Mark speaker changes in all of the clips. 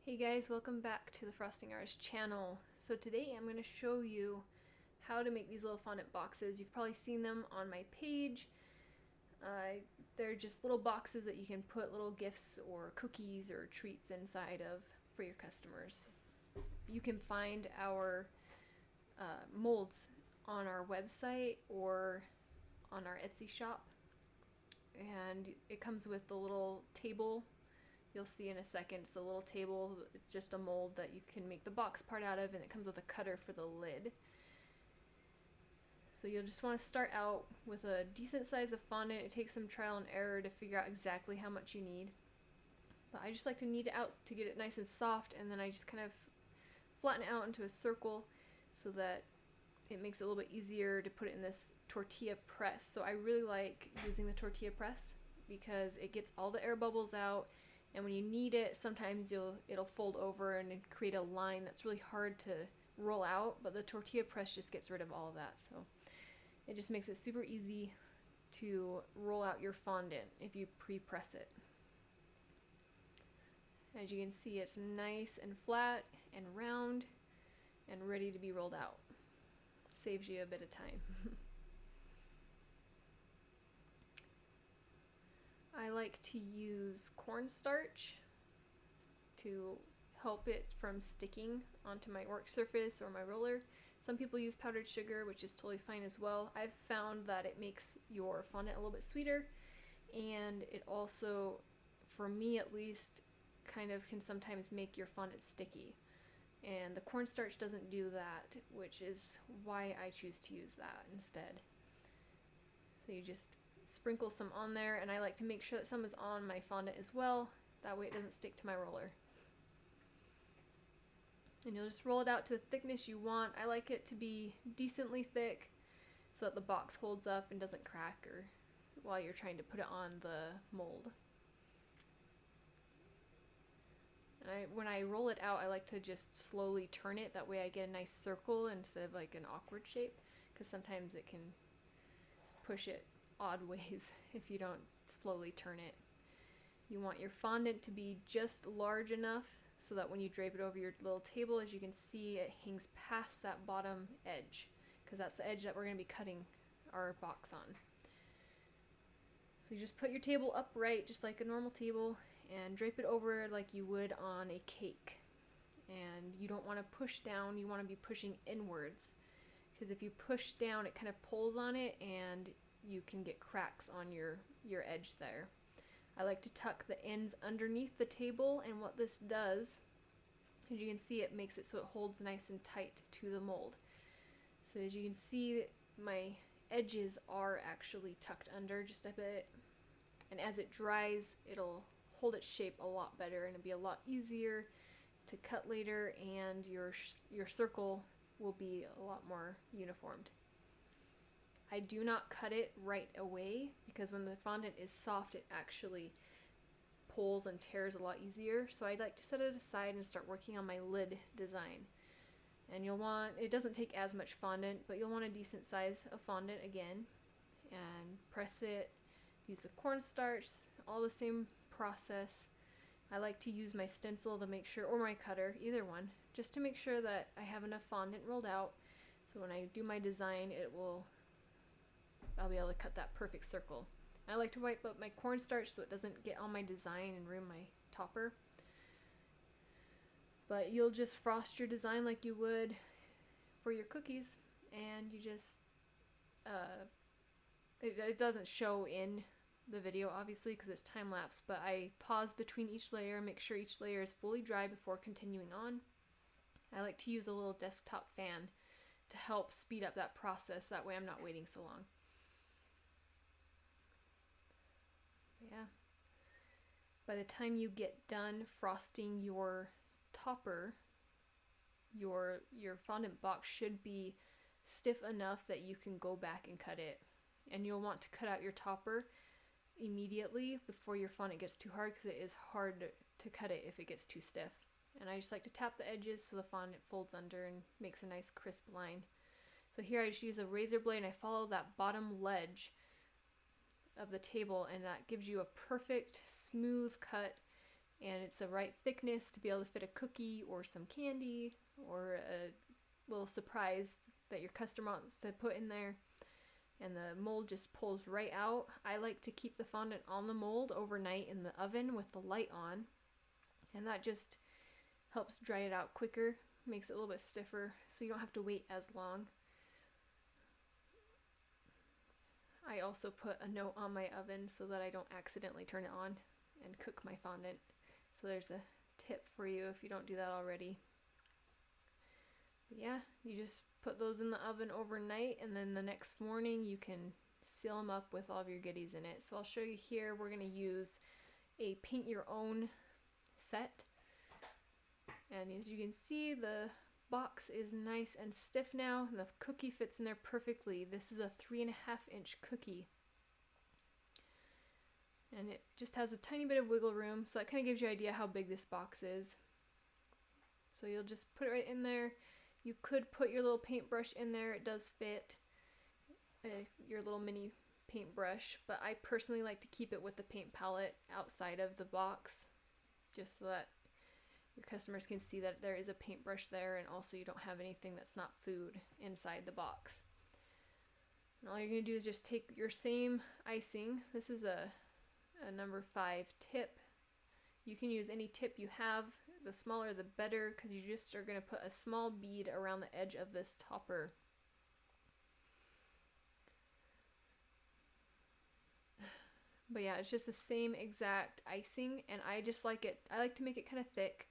Speaker 1: Hey guys, welcome back to the Frosting Artist channel. So today I'm going to show you how to make these little fondant boxes. You've probably seen them on my page. They're just little boxes that you can put little gifts or cookies or treats inside of for your customers. You can find our molds on our website or on our Etsy shop. And it comes with the little table. You'll see in a second, it's a little table. It's just a mold that you can make the box part out of, and it comes with a cutter for the lid. So you'll just want to start out with a decent size of fondant. It takes some trial and error to figure out exactly how much you need. But I just like to knead it out to get it nice and soft, and then I just kind of flatten it out into a circle so that it makes it a little bit easier to put it in this tortilla press. So I really like using the tortilla press because it gets all the air bubbles out. And when you knead it, sometimes it'll fold over and create a line that's really hard to roll out, but the tortilla press just gets rid of all of that. So it just makes it super easy to roll out your fondant if you pre-press it. As you can see, it's nice and flat and round and ready to be rolled out. Saves you a bit of time. I like to use cornstarch to help it from sticking onto my work surface or my roller. Some people use powdered sugar, which is totally fine as well. I've found that it makes your fondant a little bit sweeter, and it also, for me at least, kind of can sometimes make your fondant sticky. And the cornstarch doesn't do that, which is why I choose to use that instead. So you just sprinkle some on there, and I like to make sure that some is on my fondant as well. That way it doesn't stick to my roller. And you'll just roll it out to the thickness you want. I like it to be decently thick so that the box holds up and doesn't crack or while you're trying to put it on the mold. And when I roll it out, I like to just slowly turn it. That way I get a nice circle instead of like an awkward shape, because sometimes it can push it odd ways if you don't slowly turn it. You want your fondant to be just large enough so that when you drape it over your little table, as you can see, it hangs past that bottom edge, because that's the edge that we're going to be cutting our box on. So you just put your table upright just like a normal table and drape it over like you would on a cake. And you don't want to push down, you want to be pushing inwards, because if you push down it kind of pulls on it and you can get cracks on your edge there. I like to tuck the ends underneath the table, and what this does, as you can see, it makes it so it holds nice and tight to the mold. So as you can see, my edges are actually tucked under just a bit, and as it dries it'll hold its shape a lot better and it'll be a lot easier to cut later, and your circle will be a lot more uniformed. I do not cut it right away because when the fondant is soft it actually pulls and tears a lot easier. So I'd like to set it aside and start working on my lid design. And you'll want, it doesn't take as much fondant, but you'll want a decent size of fondant again, and press it, use the cornstarch, all the same process. I like to use my stencil to make sure, or my cutter, either one, just to make sure that I have enough fondant rolled out so when I do my design I'll be able to cut that perfect circle. And I like to wipe up my cornstarch so it doesn't get on my design and ruin my topper. But you'll just frost your design like you would for your cookies, and you just it doesn't show in the video obviously because it's time lapse, but I pause between each layer, make sure each layer is fully dry before continuing on. I like to use a little desktop fan to help speed up that process, that way I'm not waiting so long. Yeah. By the time you get done frosting your topper, your fondant box should be stiff enough that you can go back and cut it. And you'll want to cut out your topper immediately before your fondant gets too hard, because it is hard to cut it if it gets too stiff. And I just like to tap the edges so the fondant folds under and makes a nice crisp line. So here I just use a razor blade and I follow that bottom ledge of the table, and that gives you a perfect smooth cut and it's the right thickness to be able to fit a cookie or some candy or a little surprise that your customer wants to put in there. And the mold just pulls right out. I like to keep the fondant on the mold overnight in the oven with the light on, and that just helps dry it out quicker, makes it a little bit stiffer so you don't have to wait as long. I also put a note on my oven so that I don't accidentally turn it on and cook my fondant. So there's a tip for you if you don't do that already. But yeah, you just put those in the oven overnight, and then the next morning you can seal them up with all of your goodies in it. So I'll show you here. We're going to use a paint your own set. And as you can see, the box is nice and stiff now. The cookie fits in there perfectly. This is a 3.5 inch cookie. And it just has a tiny bit of wiggle room, so that kind of gives you an idea how big this box is. So you'll just put it right in there. You could put your little paintbrush in there. It does fit your little mini paintbrush, but I personally like to keep it with the paint palette outside of the box, just so that your customers can see that there is a paintbrush there, and also you don't have anything that's not food inside the box. And all you're going to do is just take your same icing. This is a number 5 tip. You can use any tip you have. The smaller the better, because you just are going to put a small bead around the edge of this topper. But yeah, it's just the same exact icing, and I just like it. I like to make it kind of thick.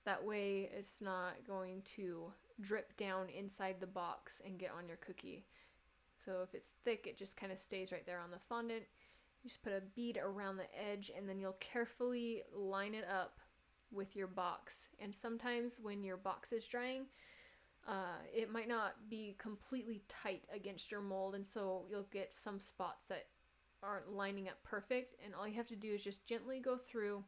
Speaker 1: That way it's not going to drip down inside the box and get on your cookie. So if it's thick, it just kind of stays right there on the fondant. You just put a bead around the edge, and then you'll carefully line it up with your box. And sometimes when your box is drying, it might not be completely tight against your mold, and so you'll get some spots that aren't lining up perfect, and all you have to do is just gently go through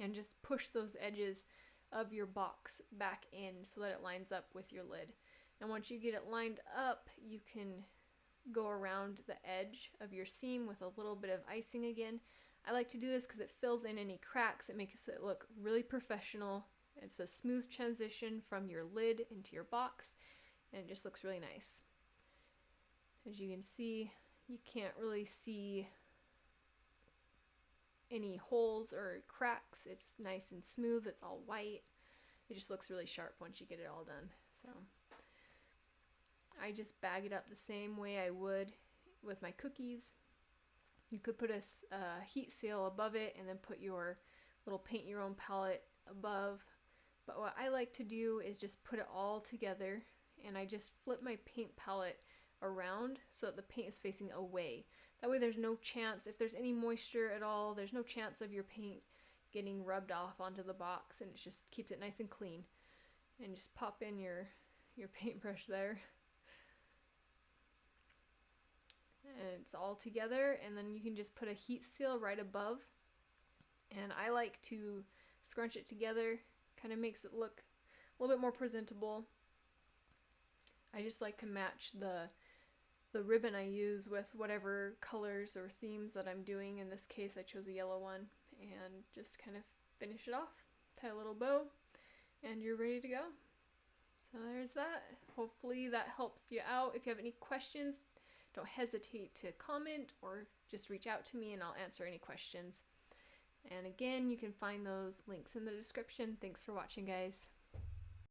Speaker 1: and just push those edges of your box back in so that it lines up with your lid. And once you get it lined up, you can go around the edge of your seam with a little bit of icing again. I like to do this because it fills in any cracks. It makes it look really professional. It's a smooth transition from your lid into your box, and it just looks really nice. As you can see, you can't really see any holes or cracks. It's nice and smooth. It's all white. It just looks really sharp once you get it all done. So I just bag it up the same way I would with my cookies. You could put a heat seal above it and then put your little paint your own palette above. But what I like to do is just put it all together, and I just flip my paint palette around so that the paint is facing away. That way there's no chance, if there's any moisture at all, there's no chance of your paint getting rubbed off onto the box, and it just keeps it nice and clean. And just pop in your paintbrush there. And it's all together, and then you can just put a heat seal right above. And I like to scrunch it together, kind of makes it look a little bit more presentable. I just like to match the ribbon I use with whatever colors or themes that I'm doing. In this case, I chose a yellow one, and just kind of finish it off. Tie a little bow, and you're ready to go. So there's that. Hopefully that helps you out. If you have any questions, don't hesitate to comment or just reach out to me and I'll answer any questions. And again, you can find those links in the description. Thanks for watching, guys.